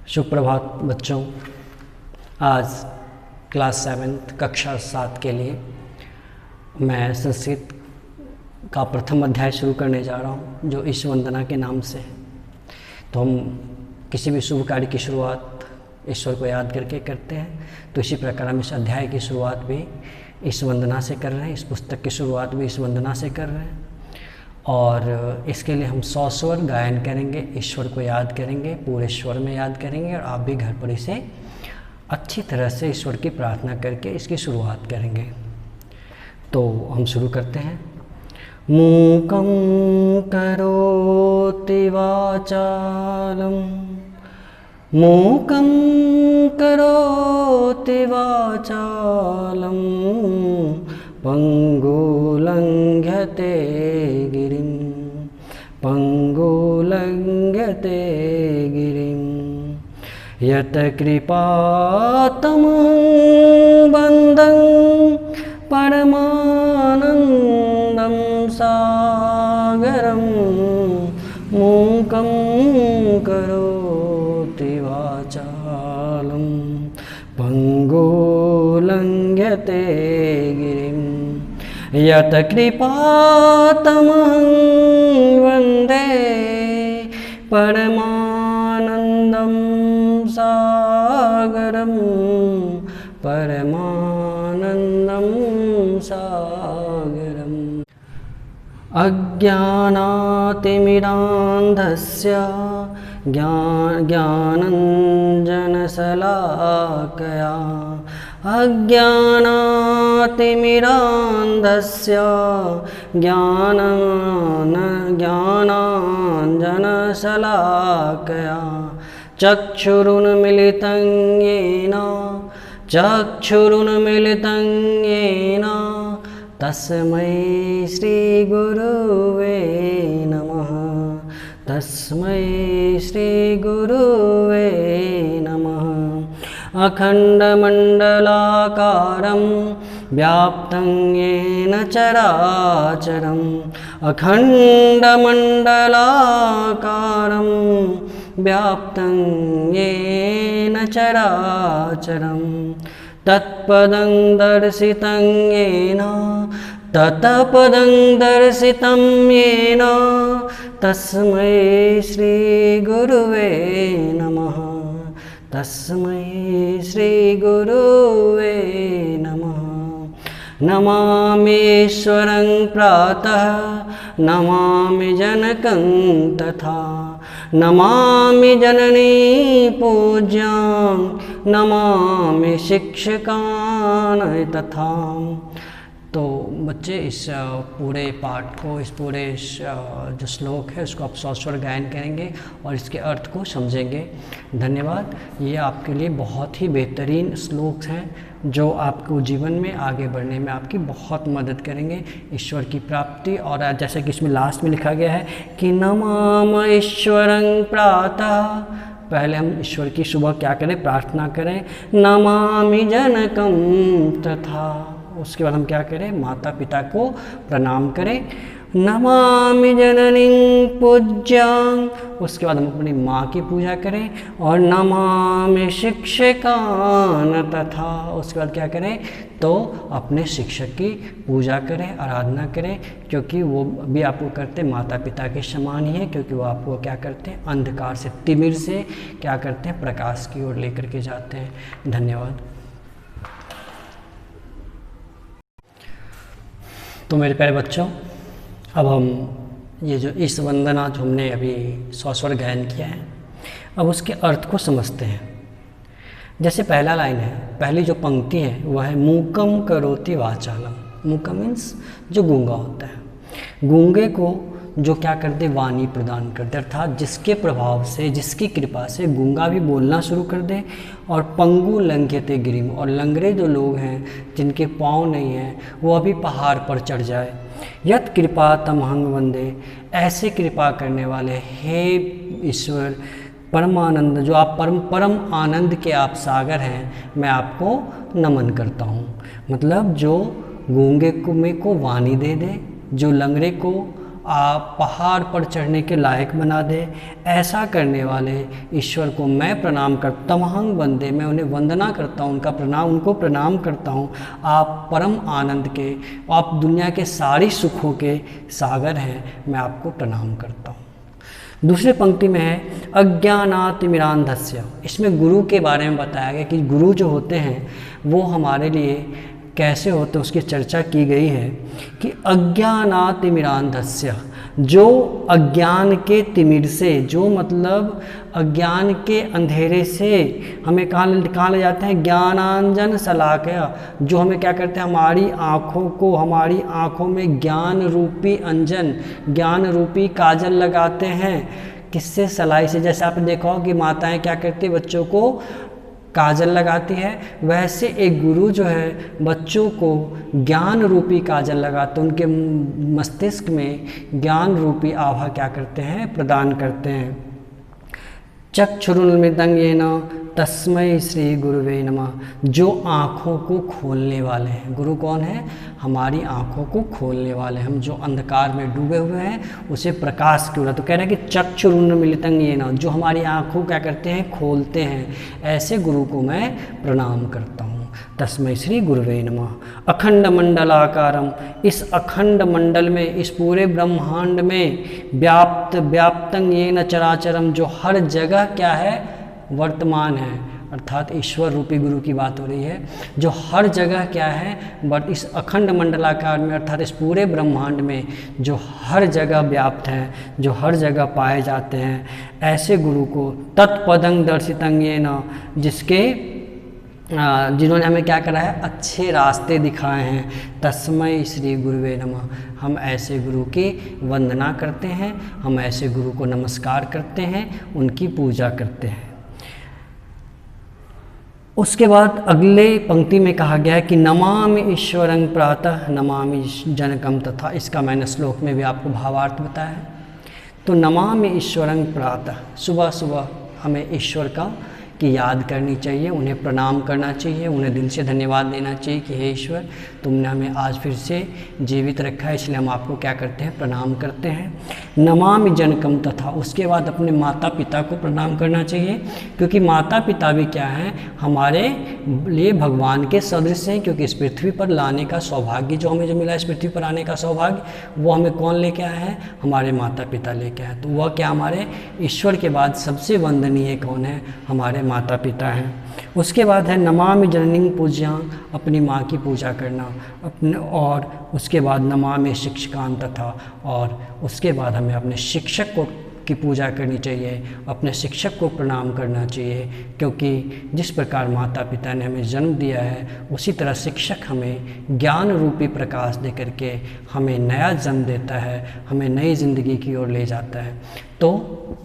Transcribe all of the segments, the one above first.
सुप्रभात बच्चों। आज क्लास 7 कक्षा 7 के लिए मैं संस्कृत का प्रथम अध्याय शुरू करने जा रहा हूँ, जो ईश वंदना के नाम से है। तो हम किसी भी शुभ कार्य की शुरुआत ईश्वर को याद करके करते हैं, तो इसी प्रकार हम इस अध्याय की शुरुआत भी ईश वंदना से कर रहे हैं। इस पुस्तक की शुरुआत भी ईश वंदना से कर रहे हैं और इसके लिए हम 100 स्वर गायन करेंगे, ईश्वर को याद करेंगे, पूरे स्वर में याद करेंगे और आप भी घर पर इसे अच्छी तरह से ईश्वर की प्रार्थना करके इसकी शुरुआत करेंगे। तो हम शुरू करते हैं। मूकं करोति वाचालं, मूकं करोति वाचालं, पंगुलंघ्यते गिरिं, पंगुलंघ्यते गिरिं, यत् कृपातमं वन्दं परमानन्दं सागरं, मूकं करोति वाचालं, पंगुलंघ्यते गिरिं, यत् कृपातमं वन्दे परमानन्दं सागरं, परमानन्दं सागरम्। अज्ञानातिमिरान्धस्य ज्ञानाञ्जनशलाकया, अज्ञानातिमिरान्धस्य ज्ञानाञ्जनशलाकया, चक्षुरुन्मीलितं येन, चक्षुरुन्मीलितं येन, तस्मै श्रीगुरुवे नमः, तस्मै श्रीगुरुवे नमः। अखण्डमण्डलाकारं व्याप्तं येन चराचरं, अखण्डमण्डलाकारं व्याप्तं येन चराचरं, तत्पदं दर्शितं येन, तत्पदं दर्शितं येन, तस्मै श्रीगुरुवे नमः, तस्मै श्रीगुरुवे नमः। नमामीश्वरं प्रातः, नमामि जनकं तथा, नमामि जननी पूज्यां, नमामि शिक्षकान् तथा। तो बच्चे इस पूरे पाठ को, इस पूरे जो श्लोक है उसको आप 100 स्वर गायन करेंगे और इसके अर्थ को समझेंगे। धन्यवाद। ये आपके लिए बहुत ही बेहतरीन श्लोक हैं जो आपको जीवन में आगे बढ़ने में आपकी बहुत मदद करेंगे, ईश्वर की प्राप्ति। और जैसे कि इसमें लास्ट में लिखा गया है कि नमाम ईश्वरं प्रातः, पहले हम ईश्वर की सुबह क्या करें, प्रार्थना करें, नमामि जनकं तथा। उसके बाद हम क्या करें, माता पिता को प्रणाम करें, नमामि जननीं पूज्यां। उसके बाद हम अपनी माँ की पूजा करें और नमामि शिक्षकान् तथा। उसके बाद क्या करें, तो अपने शिक्षक की पूजा करें, आराधना करें, क्योंकि वो भी आपको करते माता पिता के समान ही है, क्योंकि वो आपको क्या करते हैं, अंधकार से, तिमिर से क्या करते हैं, प्रकाश की ओर लेकर के जाते हैं। धन्यवाद। तो मेरे प्यारे बच्चों, अब हम ये जो ईश वंदना जो हमने अभी 100 स्वर गायन किया है, अब उसके अर्थ को समझते हैं। जैसे पहला लाइन है, पहली जो पंक्ति है वह है मूकम करोति वाचालम। मूकम मीन्स जो गूंगा होता है, गूंगे को जो क्या करते, वाणी प्रदान करते, अर्थात जिसके प्रभाव से, जिसकी कृपा से गूंगा भी बोलना शुरू कर दे। और पंगु लंघ्यते गिरिम, और लंगड़े जो लोग हैं जिनके पाँव नहीं हैं वो अभी पहाड़ पर चढ़ जाए। यत् कृपा तमहं वंदे, ऐसे कृपा करने वाले हे ईश्वर परमानंद, जो आप परम आनंद के आप सागर हैं, मैं आपको नमन करता हूँ। मतलब जो गूंगे को वाणी दे दे, जो लंगड़े को पहाड़ पर चढ़ने के लायक बना दे। ऐसा करने वाले ईश्वर को मैं प्रणाम कर तमहंग वंदे, मैं उन्हें वंदना करता हूँ, उनको प्रणाम करता हूँ। आप परम आनंद के, आप दुनिया के सारी सुखों के सागर हैं, मैं आपको प्रणाम करता हूँ। दूसरे पंक्ति में है अज्ञानातिमिरांधस्य। इसमें गुरु के बारे में बताया गया कि गुरु जो होते हैं वो हमारे लिए कैसे होते हैं, उसकी चर्चा की गई है कि अज्ञानातिमिरांधस्य, जो अज्ञान के तिमिर से, जो मतलब अज्ञान के अंधेरे से हमें कहाँ ले जाते हैं, ज्ञानांजन शलाकया, जो हमें क्या करते हैं, हमारी आँखों में ज्ञान रूपी अंजन, ज्ञान रूपी काजल लगाते हैं। किससे? सलाई से। जैसे आपने देखा हो कि माताएं क्या करती है, बच्चों को काजल लगाती है, वैसे एक गुरु जो है बच्चों को ज्ञान रूपी काजल लगाते, उनके मस्तिष्क में ज्ञान रूपी आभा क्या करते हैं, प्रदान करते हैं। चक्षुरुन्मिलितं येन तस्मै श्री गुरुवे नमः, जो आँखों को खोलने वाले हैं। गुरु कौन है? हमारी आँखों को खोलने वाले। हम जो अंधकार में डूबे हुए हैं उसे प्रकाश की ओर, तो कह रहे हैं कि चक्षुरुन्मिलितं येन, जो हमारी आँखों क्या करते हैं, खोलते हैं। ऐसे गुरु को मैं प्रणाम करता हूँ। तस्मै श्री गुरुवे नमः। अखंड मंडलाकारम, इस अखंड मंडल में, इस पूरे ब्रह्मांड में व्याप्तं येन चराचरम, जो हर जगह क्या है, वर्तमान है, अर्थात ईश्वर रूपी गुरु की बात हो रही है, जो हर जगह क्या है, बट इस अखंड मंडलाकार में, अर्थात इस पूरे ब्रह्मांड में जो हर जगह व्याप्त हैं, जो हर जगह पाए जाते हैं, ऐसे गुरु को तत्पदं दर्शितं येन, जिन्होंने हमें क्या करा है, अच्छे रास्ते दिखाए हैं। तस्मै श्री गुरुवे नमः, हम ऐसे गुरु की वंदना करते हैं, हम ऐसे गुरु को नमस्कार करते हैं, उनकी पूजा करते हैं। उसके बाद अगले पंक्ति में कहा गया है कि नमामि ईश्वरं प्रातः नमामि जनकं तथा। इसका मैंने श्लोक में भी आपको भावार्थ बताया है। तो नमामि ईश्वरं प्रातः, सुबह सुबह हमें ईश्वर की याद करनी चाहिए, उन्हें प्रणाम करना चाहिए, उन्हें दिल से धन्यवाद देना चाहिए कि हे ईश्वर, तुमने हमें आज फिर से जीवित रखा है, इसलिए हम आपको क्या करते हैं, प्रणाम करते हैं। नमामि जनकं तथा, उसके बाद अपने माता पिता को प्रणाम करना चाहिए, क्योंकि माता पिता भी क्या हैं, हमारे लिए भगवान के सदृश हैं, क्योंकि इस पृथ्वी पर लाने का सौभाग्य जो हमें मिला, इस पृथ्वी पर आने का सौभाग्य, वो हमें कौन लेके आए हैं, हमारे माता पिता लेके आए। तो वह क्या, हमारे ईश्वर के बाद सबसे वंदनीय कौन है, हमारे माता पिता हैं। उसके बाद है नमामि जननीं पूज्यां, अपनी माँ की पूजा करना अपने, और उसके बाद नमामि शिक्षकान् तथा, और उसके बाद हमें अपने शिक्षक की पूजा करनी चाहिए, अपने शिक्षक को प्रणाम करना चाहिए, क्योंकि जिस प्रकार माता पिता ने हमें जन्म दिया है, उसी तरह शिक्षक हमें ज्ञान रूपी प्रकाश दे करके हमें नया जन्म देता है, हमें नई ज़िंदगी की ओर ले जाता है। तो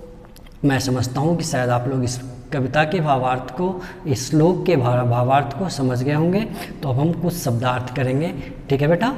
मैं समझता हूँ कि शायद आप लोग इस कविता के भावार्थ को, इस श्लोक के भावार्थ को समझ गए होंगे। तो अब हम कुछ शब्दार्थ करेंगे, ठीक है बेटा।